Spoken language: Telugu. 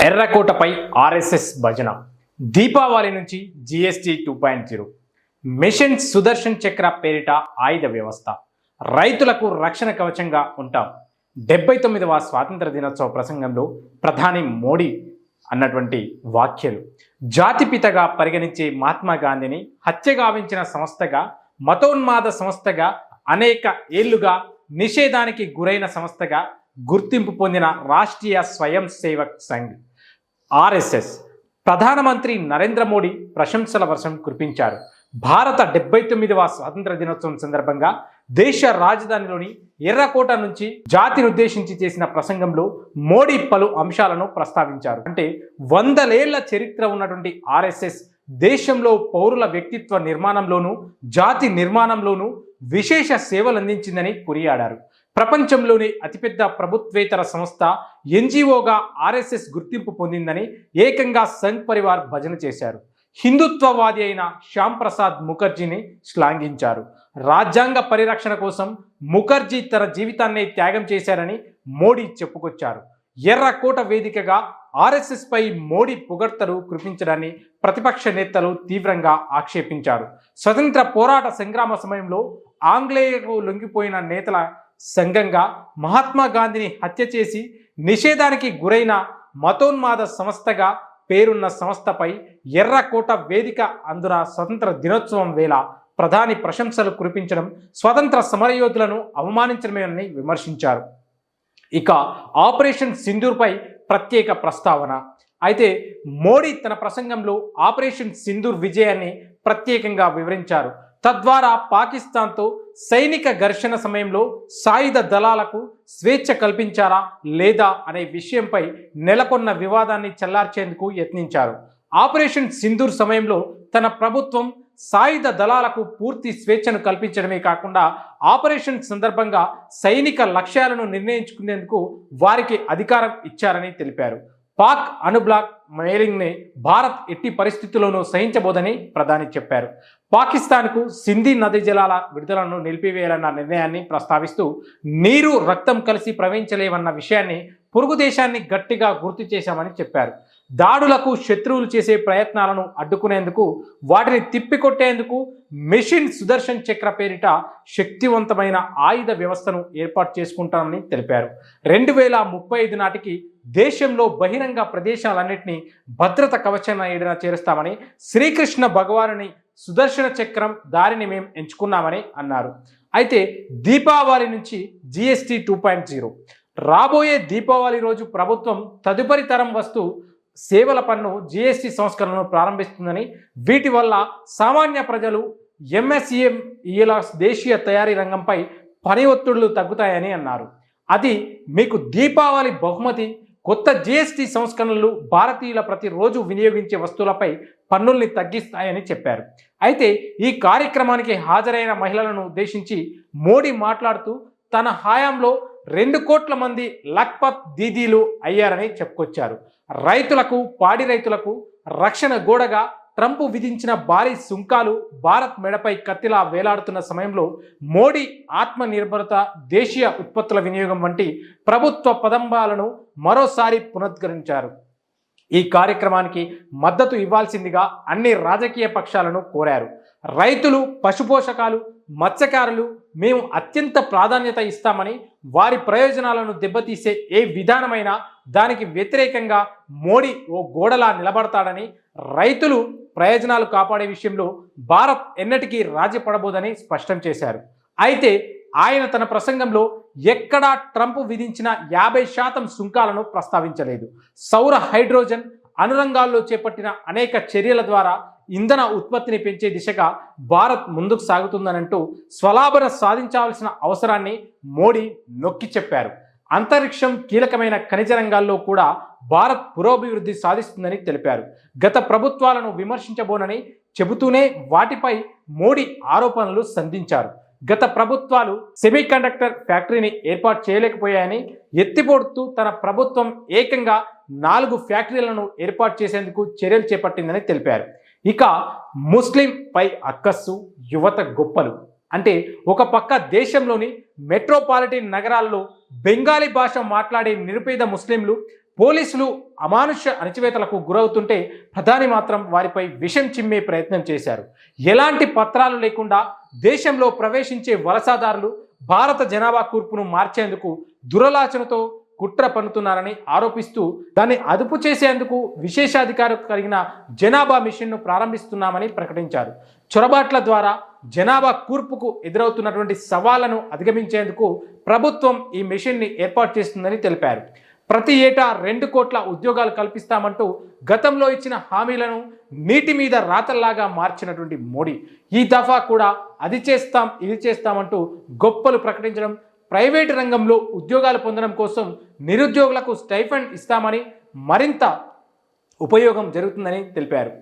ఎర్రకోటపై ఆర్ఎస్ఎస్ భజన. దీపావళి నుంచి జీఎస్టీ 2.0. మిషన్ సుదర్శన్ చక్ర పేరిట ఆయుధ వ్యవస్థ. రైతులకు రక్షణ కవచంగా ఉంటాం. 79వ స్వాతంత్ర దినోత్సవ ప్రసంగంలో ప్రధాని మోడీ అన్నటువంటి వాక్యాలు జాతిపితగా పరిగణించే మహాత్మా గాంధీని హత్యగావించిన సంస్థగా, మతోన్మాద సంస్థగా, అనేక ఏళ్లుగా నిషేధానికి గురైన సంస్థగా గుర్తింపు పొందిన రాష్ట్రీయ స్వయం సేవక్ సంఘ్ ఆర్ఎస్ఎస్ ప్రధానమంత్రి నరేంద్ర మోడీ ప్రశంసల వర్షం కురిపించారు. భారత 79వ స్వాతంత్ర దినోత్సవం సందర్భంగా దేశ రాజధానిలోని ఎర్రకోట నుంచి జాతిని ఉద్దేశించి చేసిన ప్రసంగంలో మోడీ పలు అంశాలను ప్రస్తావించారు. అంటే 100 ఏళ్ల చరిత్ర ఉన్నటువంటి ఆర్ఎస్ఎస్ దేశంలో పౌరుల వ్యక్తిత్వ నిర్మాణంలోనూ జాతి నిర్మాణంలోనూ విశేష సేవలు అందించిందని కొనియాడారు. ప్రపంచంలోని అతిపెద్ద ప్రభుత్వేతర సంస్థ ఎన్జిఓగా ఆర్ఎస్ఎస్ గుర్తింపు పొందిందని ఏకంగా సంఘ్ పరివార్ భజన చేశారు. హిందుత్వవాది అయిన శ్యామ్ ప్రసాద్ ముఖర్జీని శ్లాఘించారు. రాజ్యాంగ పరిరక్షణ కోసం ముఖర్జీ తన జీవితాన్ని త్యాగం చేశారని మోడీ చెప్పుకొచ్చారు. ఎర్రకోట వేదికగా ఆర్ఎస్ఎస్ పై మోడీ పొగడ్తలు కురిపించడాన్ని ప్రతిపక్ష నేతలు తీవ్రంగా ఆక్షేపించారు. స్వతంత్ర పోరాట సంగ్రామ సమయంలో ఆంగ్లేయులకు లొంగిపోయిన నేతల సంఘంగా మహాత్మా గాంధీని హత్య చేసి నిషేధానికి గురైన మతోన్మాద సంస్థగా పేరున్న సంస్థపై ఎర్రకోట వేదిక అందున స్వతంత్ర దినోత్సవం వేళ ప్రధాని ప్రశంసలు కురిపించడం స్వతంత్ర సమరయోధులను అవమానించడమేనని విమర్శించారు. ఇక ఆపరేషన్ సింధూర్పై ప్రత్యేక ప్రస్తావన. అయితే మోడీ తన ప్రసంగంలో ఆపరేషన్ సింధూర్ విజయాన్ని ప్రత్యేకంగా వివరించారు. తద్వారా పాకిస్తాన్తో సైనిక ఘర్షణ సమయంలో సాయుధ దళాలకు స్వేచ్ఛ కల్పించారా లేదా అనే విషయంపై నెలకొన్న వివాదాన్ని చల్లార్చేందుకు యత్నించారు. ఆపరేషన్ సింధూర్ సమయంలో తన ప్రభుత్వం సాయుధ దళాలకు పూర్తి స్వేచ్ఛను కల్పించడమే కాకుండా ఆపరేషన్ సందర్భంగా సైనిక లక్ష్యాలను నిర్ణయించుకునేందుకు వారికి అధికారం ఇచ్చారని తెలిపారు. పాక్ అణుబ్లాక్ మెయిలింగ్ని భారత్ ఎట్టి పరిస్థితుల్లోనూ సహించబోదని ప్రధాని చెప్పారు. పాకిస్తాన్కు సింధీ నదీ జలాల విడుదలను నిలిపివేయాలన్న నిర్ణయాన్ని ప్రస్తావిస్తూ నీరు రక్తం కలిసి ప్రవహించలేవన్న విషయాన్ని పొరుగు దేశాన్ని గట్టిగా గుర్తు చేశామని చెప్పారు. దాడులకు శత్రువులు చేసే ప్రయత్నాలను అడ్డుకునేందుకు, వాటిని తిప్పికొట్టేందుకు మిషన్ సుదర్శన్ చక్ర పేరిట శక్తివంతమైన ఆయుధ వ్యవస్థను ఏర్పాటు చేసుకుంటామని తెలిపారు. 2035 నాటికి దేశంలో బహిరంగ ప్రదేశాలన్నింటినీ భద్రత కవచం ఏడున చేరుస్తామని, శ్రీకృష్ణ భగవానుని సుదర్శన చక్రం దారిని మేము ఎంచుకున్నామని అన్నారు. అయితే దీపావళి నుంచి జీఎస్టీ 2.0. రాబోయే దీపావళి రోజు ప్రభుత్వం తదుపరి తరం వస్తు సేవల పన్ను జీఎస్టీ సంస్కరణను ప్రారంభిస్తుందని, వీటి వల్ల సామాన్య ప్రజలు ఎంఎస్ఈఎంఈల దేశీయ తయారీ రంగంపై పని ఒత్తిళ్లు తగ్గుతాయని అన్నారు. అది మీకు దీపావళి బహుమతి. కొత్త జీఎస్టీ సంస్కరణలు భారతీయుల ప్రతిరోజు వినియోగించే వస్తువులపై పన్నుల్ని తగ్గిస్తాయని చెప్పారు. అయితే ఈ కార్యక్రమానికి హాజరైన మహిళలను ఉద్దేశించి మోడీ మాట్లాడుతూ తన హయాంలో 2 కోట్ల మంది లఖ్పత్ దీదీలు అయ్యారని చెప్పుకొచ్చారు. రైతులకు, పాడి రైతులకు రక్షణ గోడగా ట్రంప్ విధించిన భారీ సుంకాలు భారత్ మెడపై కత్తిలా వేలాడుతున్న సమయంలో మోడీ ఆత్మనిర్భరత, దేశీయ ఉత్పత్తుల వినియోగం వంటి ప్రభుత్వ పదంబాలను మరోసారి పునరుద్ధరించారు. ఈ కార్యక్రమానికి మద్దతు ఇవ్వాల్సిందిగా అన్ని రాజకీయ పక్షాలను కోరారు. రైతులు, పశుపోషకాలు, మత్స్యకారులు మేము అత్యంత ప్రాధాన్యత ఇస్తామని, వారి ప్రయోజనాలను దెబ్బతీసే ఏ విధానమైనా దానికి వ్యతిరేకంగా మోడీ ఓ గోడలా నిలబడతాడని, రైతులు ప్రయోజనాలు కాపాడే విషయంలో భారత్ ఎన్నటికీ రాజీ పడబోదని స్పష్టం చేశారు. అయితే ఆయన తన ప్రసంగంలో ఎక్కడా ట్రంప్ విధించిన 50% సుంకాలను ప్రస్తావించలేదు. సౌర, హైడ్రోజన్, అనురంగాల్లో చేపట్టిన అనేక చర్యల ద్వారా ఇంధన ఉత్పత్తిని పెంచే దిశగా భారత్ ముందుకు సాగుతుందనంటూ స్వలాభన సాధించాల్సిన అవసరాన్ని మోడీ నొక్కి చెప్పారు. అంతరిక్షం, కీలకమైన ఖనిజ రంగాల్లో కూడా భారత్ పురోభివృద్ధి సాధిస్తుందని తెలిపారు. గత ప్రభుత్వాలను విమర్శించబోనని చెబుతూనే వాటిపై మోడీ ఆరోపణలు సంధించారు. గత ప్రభుత్వాలు సెమీకండక్టర్ ఫ్యాక్టరీని ఏర్పాటు చేయలేకపోయాయని ఎత్తిపోడుతూ తన ప్రభుత్వం ఏకంగా 4 ఫ్యాక్టరీలను ఏర్పాటు చేసేందుకు చర్యలు చేపట్టిందని తెలిపారు. ఇక ముస్లిం పై అక్కస్సు, యువత గొప్పలు. అంటే ఒక పక్క దేశంలోని మెట్రోపాలిటన్ నగరాల్లో బెంగాలీ భాష మాట్లాడే నిరుపేద ముస్లింలు పోలీసులు అమానుష్య అణచివేతలకు గురవుతుంటే ప్రధాని మాత్రం వారిపై విషం చిమ్మే ప్రయత్నం చేశారు. ఎలాంటి పత్రాలు లేకుండా దేశంలో ప్రవేశించే వలసదారులు భారత జనాభా కూర్పును మార్చేందుకు దురలాచనతో కుట్ర పన్నుతున్నారని ఆరోపిస్తూ దాన్ని అదుపు చేసేందుకు విశేషాధికారం కలిగిన జనాభా మిషన్ను ప్రారంభిస్తున్నామని ప్రకటించారు. చొరబాట్ల ద్వారా జనాభా కూర్పుకు ఎదురవుతున్నటువంటి సవాళ్లను అధిగమించేందుకు ప్రభుత్వం ఈ మిషన్ని ఏర్పాటు చేస్తుందని తెలిపారు. ప్రతి ఏటా 2 కోట్ల ఉద్యోగాలు కల్పిస్తామంటూ గతంలో ఇచ్చిన హామీలను నీటి మీద రాతల్లాగా మార్చినటువంటి మోడీ ఈ దఫా కూడా అది చేస్తాం ఇది చేస్తామంటూ గొప్పలు ప్రకటించడం, ప్రైవేటు రంగంలో ఉద్యోగాలు పొందడం కోసం నిరుద్యోగులకు స్టైఫండ్ ఇస్తామని మరింత ఉపయోగం జరుగుతుందని తెలిపారు.